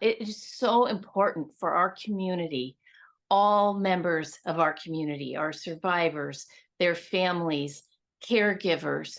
It is so important for our community, all members of our community, our survivors, their families, caregivers,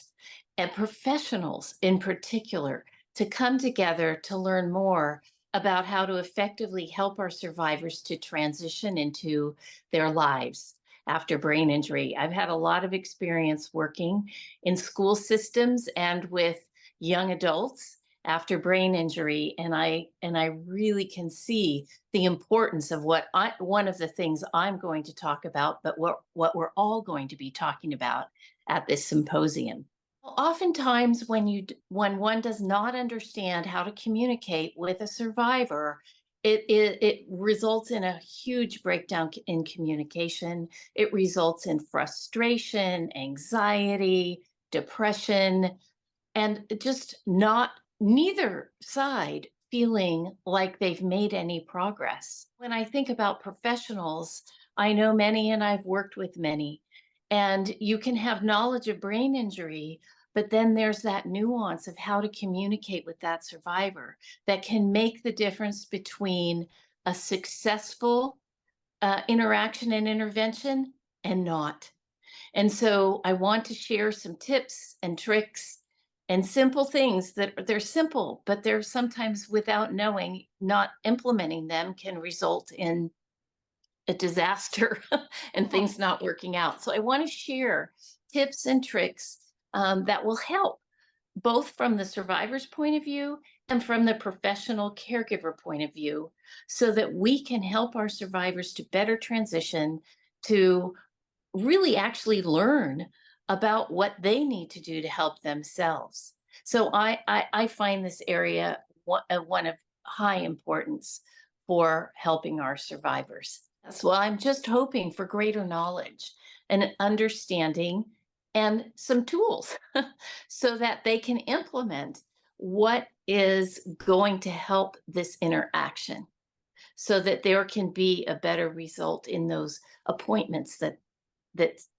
and professionals in particular, to come together to learn more about how to effectively help our survivors to transition into their lives after brain injury. I've had a lot of experience working in school systems and with young adults after brain injury, and I really can see the importance of one of the things I'm going to talk about, but what we're all going to be talking about at this symposium. Oftentimes, when one does not understand how to communicate with a survivor, it results in a huge breakdown in communication. It results in frustration, anxiety, depression, and just not neither side feeling like they've made any progress. When I think about professionals, I know many and I've worked with many, and you can have knowledge of brain injury, but then there's that nuance of how to communicate with that survivor that can make the difference between a successful interaction and intervention and not. And so I want to share some tips and tricks and simple things that they're simple, but they're sometimes, without knowing, not implementing them can result in a disaster and things not working out. So I want to share tips and tricks that will help both from the survivor's point of view and from the professional caregiver point of view, so that we can help our survivors to better transition, to really actually learn about what they need to do to help themselves. So I find this area one of high importance for helping our survivors. So I'm just hoping for greater knowledge and understanding and some tools so that they can implement what is going to help this interaction, so that there can be a better result in those appointments that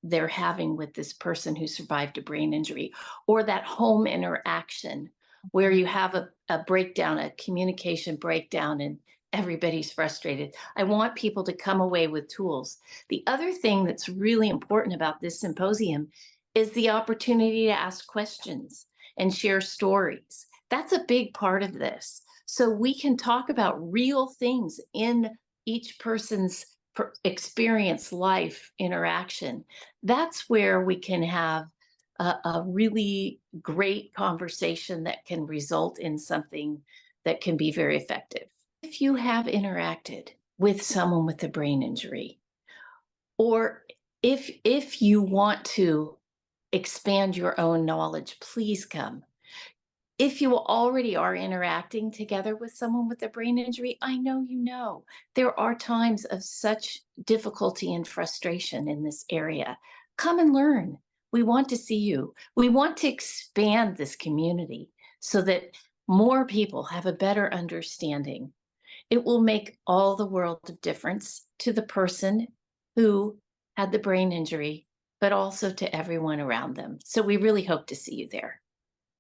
they're having with this person who survived a brain injury, or that home interaction where you have a breakdown, a communication breakdown, and everybody's frustrated. I want people to come away with tools. The other thing that's really important about this symposium is the opportunity to ask questions and share stories. That's a big part of this. So we can talk about real things in each person's experience, life, interaction. That's where we can have a really great conversation that can result in something that can be very effective. If you have interacted with someone with a brain injury, or if you want to expand your own knowledge, please come. If you already are interacting together with someone with a brain injury, I know you know there are times of such difficulty and frustration in this area. Come and learn. We want to see you. We want to expand this community so that more people have a better understanding. It will make all the world of difference to the person who had the brain injury, but also to everyone around them. So we really hope to see you there.